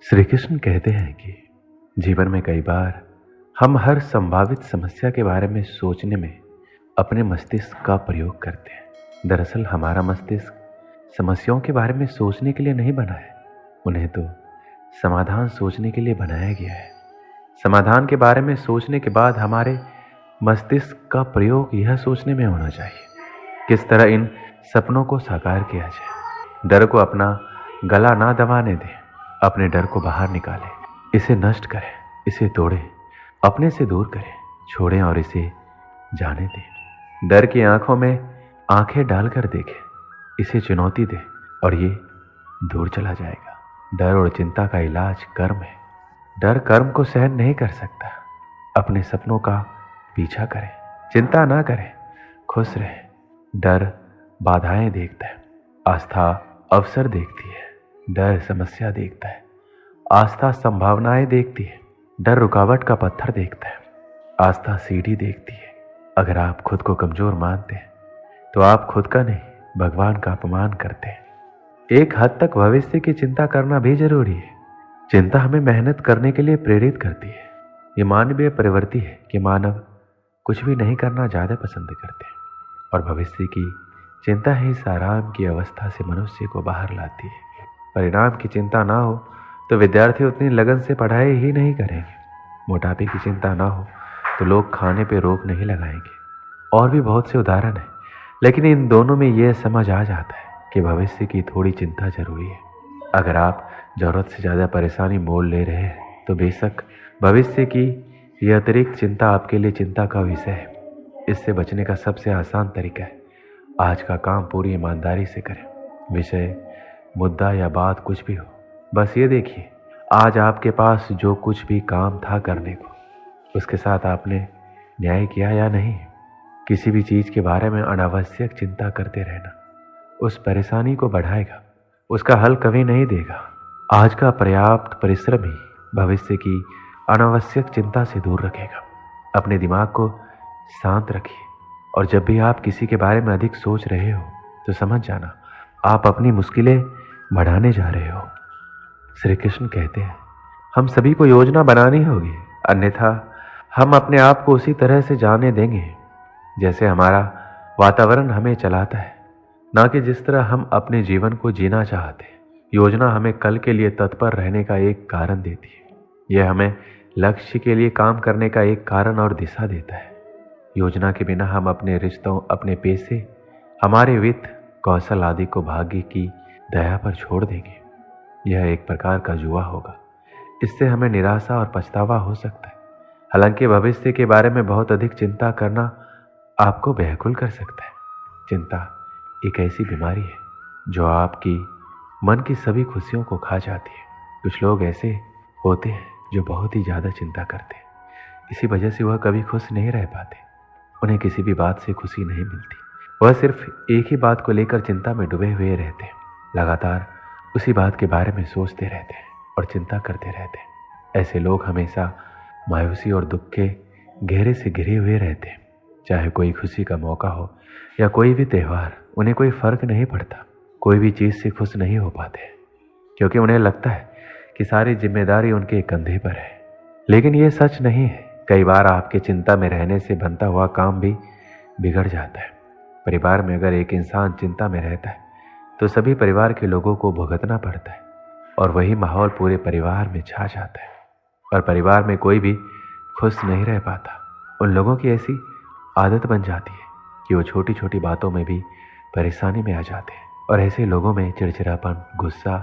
श्री कृष्ण कहते हैं कि जीवन में कई बार हम हर संभावित समस्या के बारे में सोचने में अपने मस्तिष्क का प्रयोग करते हैं। दरअसल हमारा मस्तिष्क समस्याओं के बारे में सोचने के लिए नहीं बना है, उन्हें तो समाधान सोचने के लिए बनाया गया है। समाधान के बारे में सोचने के बाद हमारे मस्तिष्क का प्रयोग यह सोचने में होना चाहिए किस तरह इन सपनों को साकार किया जाए। डर को अपना गला ना दबाने दें, अपने डर को बाहर निकालें, इसे नष्ट करें, इसे तोड़ें, अपने से दूर करें, छोड़ें और इसे जाने दें। डर की आंखों में आंखें डालकर देखें, इसे चुनौती दें और ये दूर चला जाएगा। डर और चिंता का इलाज कर्म है। डर कर्म को सहन नहीं कर सकता। अपने सपनों का पीछा करें, चिंता ना करें, खुश रहें। डर बाधाएं देखता है, आस्था अवसर देखती है। डर समस्या देखता है, आस्था संभावनाएं देखती है। डर रुकावट का पत्थर देखता है, आस्था सीढ़ी देखती है। अगर आप खुद को कमजोर मानते हैं तो आप खुद का नहीं भगवान का अपमान करते हैं। एक हद तक भविष्य की चिंता करना भी जरूरी है। चिंता हमें मेहनत करने के लिए प्रेरित करती है। ये मानवीय प्रवृत्ति है कि मानव कुछ भी नहीं करना ज्यादा पसंद करते हैं और भविष्य की चिंता ही इस आराम की अवस्था से मनुष्य को बाहर लाती है। परिणाम की चिंता ना हो तो विद्यार्थी उतनी लगन से पढ़ाई ही नहीं करेंगे। मोटापे की चिंता ना हो तो लोग खाने पे रोक नहीं लगाएंगे। और भी बहुत से उदाहरण हैं, लेकिन इन दोनों में यह समझ आ जाता है कि भविष्य की थोड़ी चिंता जरूरी है। अगर आप जरूरत से ज़्यादा परेशानी मोल ले रहे हैं तो बेशक भविष्य की यह अतिरिक्त चिंता आपके लिए चिंता का विषय है। इससे बचने का सबसे आसान तरीका है आज का काम पूरी ईमानदारी से करें। विषय, मुद्दा या बात कुछ भी हो, बस ये देखिए आज आपके पास जो कुछ भी काम था करने को, उसके साथ आपने न्याय किया या नहीं। किसी भी चीज़ के बारे में अनावश्यक चिंता करते रहना उस परेशानी को बढ़ाएगा, उसका हल कभी नहीं देगा। आज का पर्याप्त परिश्रम ही भविष्य की अनावश्यक चिंता से दूर रखेगा। अपने दिमाग को शांत रखिए और जब भी आप किसी के बारे में अधिक सोच रहे हो तो समझ जाना आप अपनी मुश्किलें बढ़ाने जा रहे हो। श्री कृष्ण कहते हैं हम सभी को योजना बनानी होगी, अन्यथा हम अपने आप को उसी तरह से जाने देंगे जैसे हमारा वातावरण हमें चलाता है, ना कि जिस तरह हम अपने जीवन को जीना चाहते हैं। योजना हमें कल के लिए तत्पर रहने का एक कारण देती है। यह हमें लक्ष्य के लिए काम करने का एक कारण और दिशा देता है। योजना के बिना हम अपने रिश्तों, अपने पैसे, हमारे वित्त, कौशल आदि को भाग्य की दया पर छोड़ देंगे। यह एक प्रकार का जुआ होगा। इससे हमें निराशा और पछतावा हो सकता है। हालांकि भविष्य के बारे में बहुत अधिक चिंता करना आपको व्याकुल कर सकता है। चिंता एक ऐसी बीमारी है जो आपकी मन की सभी खुशियों को खा जाती है। कुछ लोग ऐसे होते हैं जो बहुत ही ज़्यादा चिंता करते हैं, इसी वजह से वह कभी खुश नहीं रह पाते। उन्हें किसी भी बात से खुशी नहीं मिलती। वह सिर्फ एक ही बात को लेकर चिंता में डूबे हुए रहते हैं, लगातार उसी बात के बारे में सोचते रहते हैं और चिंता करते रहते हैं। ऐसे लोग हमेशा मायूसी और दुख के गहरे से घिरे हुए रहते हैं। चाहे कोई खुशी का मौका हो या कोई भी त्यौहार, उन्हें कोई फर्क नहीं पड़ता। कोई भी चीज़ से खुश नहीं हो पाते क्योंकि उन्हें लगता है कि सारी जिम्मेदारी उनके कंधे पर है। लेकिन ये सच नहीं है। कई बार आपके चिंता में रहने से बनता हुआ काम भी बिगड़ जाता है। परिवार में अगर एक इंसान चिंता में रहता है तो सभी परिवार के लोगों को भुगतना पड़ता है और वही माहौल पूरे परिवार में छा जाता है और परिवार में कोई भी खुश नहीं रह पाता। उन लोगों की ऐसी आदत बन जाती है कि वो छोटी छोटी बातों में भी परेशानी में आ जाते हैं और ऐसे लोगों में चिड़चिड़ापन, गुस्सा,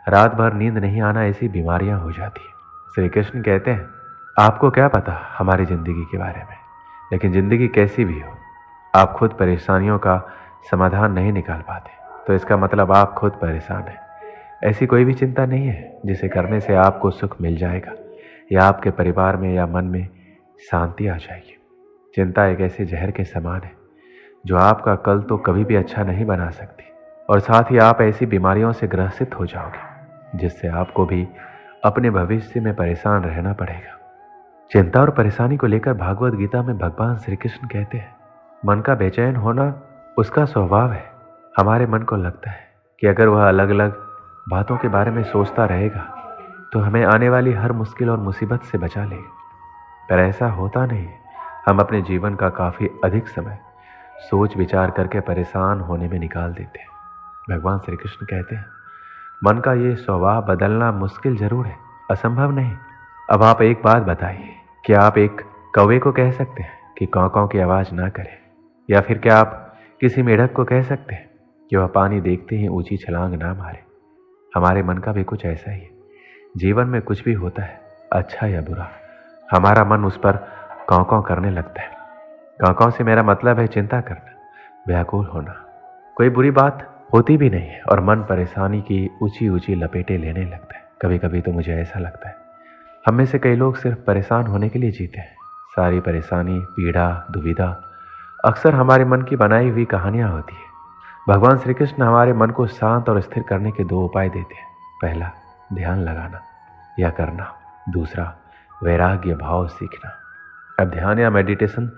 रात भर नींद नहीं आना, ऐसी बीमारियां हो जाती हैं। श्री कृष्ण कहते हैं आपको क्या पता हमारी जिंदगी के बारे में, लेकिन जिंदगी कैसी भी हो, आप खुद परेशानियों का समाधान नहीं निकाल पाते तो इसका मतलब आप खुद परेशान हैं। ऐसी कोई भी चिंता नहीं है जिसे करने से आपको सुख मिल जाएगा या आपके परिवार में या मन में शांति आ जाएगी। चिंता एक ऐसे जहर के समान है जो आपका कल तो कभी भी अच्छा नहीं बना सकती और साथ ही आप ऐसी बीमारियों से ग्रसित हो जाओगे जिससे आपको भी अपने भविष्य में परेशान रहना पड़ेगा। चिंता और परेशानी को लेकर भागवत गीता में भगवान श्री कृष्ण कहते हैं मन का बेचैन होना उसका स्वभाव है। हमारे मन को लगता है कि अगर वह अलग अलग बातों के बारे में सोचता रहेगा तो हमें आने वाली हर मुश्किल और मुसीबत से बचा लेगा। पर ऐसा होता नहीं है। हम अपने जीवन का काफ़ी अधिक समय सोच विचार करके परेशान होने में निकाल देते हैं। भगवान श्री कृष्ण कहते हैं, मन का ये स्वभाव बदलना मुश्किल जरूर है, असंभव नहीं। अब आप एक बात बताइए, क्या आप एक कौवे को कह सकते हैं कि काँव काँव की आवाज़ ना करे? या फिर क्या आप किसी मेढक को कह सकते हैं कि वह पानी देखते ही ऊंची छलांग ना मारे? हमारे मन का भी कुछ ऐसा ही है। जीवन में कुछ भी होता है, अच्छा या बुरा, हमारा मन उस पर काँव काँव करने लगता है। काँव काँव से मेरा मतलब है चिंता करना, व्याकुल होना। कोई बुरी बात होती भी नहीं है और मन परेशानी की ऊंची ऊंची लपेटें लेने लगता है। कभी कभी तो मुझे ऐसा लगता है हम में से कई लोग सिर्फ परेशान होने के लिए जीते हैं। सारी परेशानी, पीड़ा, दुविधा अक्सर हमारे मन की बनाई हुई कहानियां होती है। भगवान श्री कृष्ण हमारे मन को शांत और स्थिर करने के 2 उपाय देते हैं। पहला, ध्यान लगाना या करना। दूसरा, वैराग्य भाव सीखना। अब ध्यान या मेडिटेशन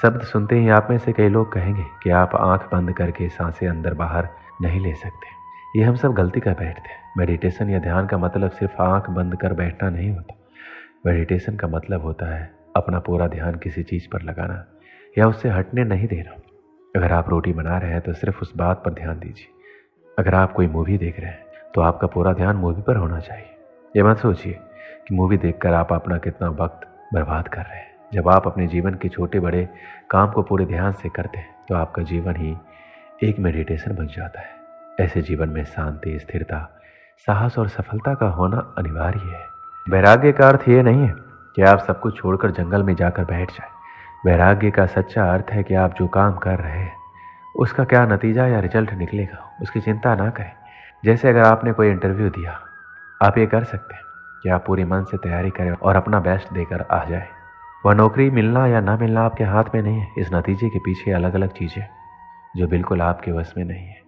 शब्द सुनते ही आप में से कई लोग कहेंगे कि आप आंख बंद करके सांसें अंदर बाहर नहीं ले सकते। ये हम सब गलती कर बैठते हैं। मेडिटेशन या ध्यान का मतलब सिर्फ आंख बंद कर बैठना नहीं होता। मेडिटेशन का मतलब होता है अपना पूरा ध्यान किसी चीज़ पर लगाना या उससे हटने नहीं देना। अगर आप रोटी बना रहे हैं तो सिर्फ उस बात पर ध्यान दीजिए। अगर आप कोई मूवी देख रहे हैं तो आपका पूरा ध्यान मूवी पर होना चाहिए। ये मत सोचिए कि मूवी देखकर आप अपना कितना वक्त बर्बाद कर रहे हैं। जब आप अपने जीवन के छोटे बड़े काम को पूरे ध्यान से करते हैं तो आपका जीवन ही एक मेडिटेशन बन जाता है। ऐसे जीवन में शांति, स्थिरता, साहस और सफलता का होना अनिवार्य है। वैराग्य का अर्थ ये नहीं है कि आप सब कुछ छोड़कर जंगल में जाकर बैठ जाएं। वैराग्य का सच्चा अर्थ है कि आप जो काम कर रहे हैं उसका क्या नतीजा या रिजल्ट निकलेगा उसकी चिंता ना करें। जैसे अगर आपने कोई इंटरव्यू दिया, आप ये कर सकते हैं कि आप पूरे मन से तैयारी करें और अपना बेस्ट देकर आ जाए। वह नौकरी मिलना या ना मिलना आपके हाथ में नहीं है। इस नतीजे के पीछे अलग अलग चीज़ें जो बिल्कुल आपके वश में नहीं है।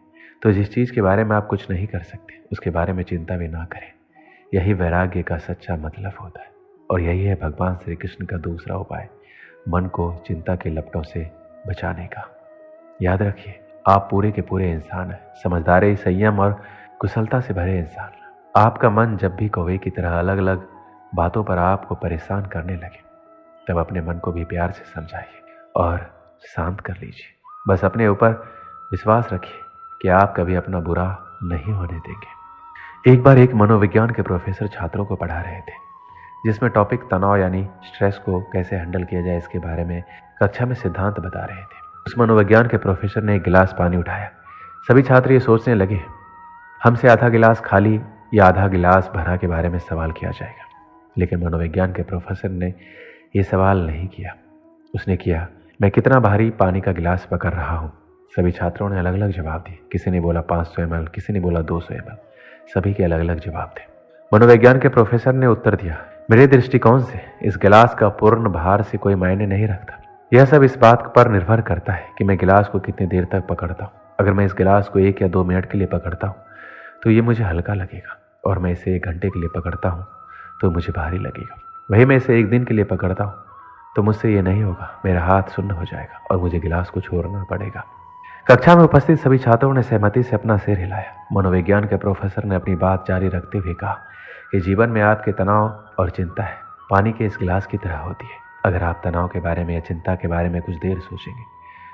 तो जिस चीज़ के बारे में आप कुछ नहीं कर सकते उसके बारे में चिंता भी ना करें। यही वैराग्य का सच्चा मतलब होता है और यही है भगवान श्री कृष्ण का दूसरा उपाय, मन को चिंता के लपटों से बचाने का। याद रखिए, आप पूरे के पूरे इंसान हैं, समझदारी, संयम और कुशलता से भरे इंसान। आपका मन जब भी कौवे की तरह अलग अलग बातों पर आपको परेशान करने लगे तब अपने मन को भी प्यार से समझाइए और शांत कर लीजिए। बस अपने ऊपर विश्वास रखिए कि आप कभी अपना बुरा नहीं होने देंगे। एक बार एक मनोविज्ञान के प्रोफेसर छात्रों को पढ़ा रहे थे, जिसमें टॉपिक तनाव यानी स्ट्रेस को कैसे हैंडल किया जाए इसके बारे में कक्षा में सिद्धांत बता रहे थे। उस मनोविज्ञान के प्रोफेसर ने एक गिलास पानी उठाया। सभी छात्र ये सोचने लगे हमसे आधा गिलास खाली या आधा गिलास भरा के बारे में सवाल किया जाएगा। लेकिन मनोविज्ञान के प्रोफेसर ने ये सवाल नहीं किया। उसने किया, मैं कितना भारी पानी का गिलास पकड़ रहा हूँ। सभी छात्रों ने अलग अलग जवाब दिए। किसी ने बोला 500 ml, किसी ने बोला 200 ml। सभी के अलग अलग जवाब थे। मनोविज्ञान के प्रोफेसर ने उत्तर दिया, मेरे दृष्टिकोण से इस गिलास का पूर्ण भार से कोई मायने नहीं रखता। यह सब इस बात पर निर्भर करता है कि मैं गिलास को कितनी देर तक पकड़ता हूँ। अगर मैं इस गिलास को 1 या 2 मिनट के लिए पकड़ता हूँ तो ये मुझे हल्का लगेगा, और मैं इसे 1 घंटे के लिए पकड़ता हूँ तो मुझे भारी लगेगा। वही मैं इसे 1 दिन के लिए पकड़ता हूँ तो मुझसे ये नहीं होगा, मेरा हाथ सुन्न हो जाएगा और मुझे गिलास को छोड़ना पड़ेगा। कक्षा में उपस्थित सभी छात्रों ने सहमति से अपना सिर हिलाया। मनोविज्ञान के प्रोफेसर ने अपनी बात जारी रखते हुए कहा कि जीवन में आपके तनाव और चिंता है पानी के इस गिलास की तरह होती है। अगर आप तनाव के बारे में या चिंता के बारे में कुछ देर सोचेंगे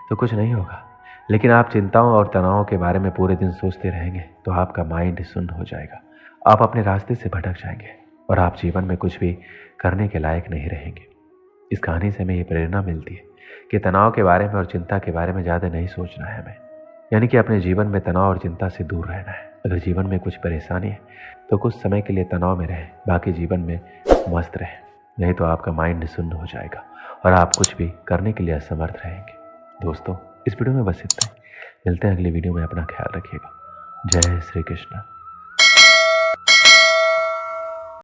तो कुछ नहीं होगा, लेकिन आप चिंताओं और तनाव के बारे में पूरे दिन सोचते रहेंगे तो आपका माइंड सुन्न हो जाएगा। आप अपने रास्ते से भटक जाएंगे और आप जीवन में कुछ भी करने के लायक नहीं रहेंगे। इस कहानी से हमें ये प्रेरणा मिलती है कि तनाव के बारे में और चिंता के बारे में ज़्यादा नहीं सोचना है हमें, यानी कि अपने जीवन में तनाव और चिंता से दूर रहना है। अगर जीवन में कुछ परेशानी है तो कुछ समय के लिए तनाव में रहें, बाकी जीवन में मस्त रहें, नहीं तो आपका माइंड शून्य हो जाएगा और आप कुछ भी करने के लिए असमर्थ रहेंगे। दोस्तों, इस वीडियो में बस इतना ही। मिलते हैं अगली वीडियो में। अपना ख्याल रखिएगा। जय श्री कृष्ण।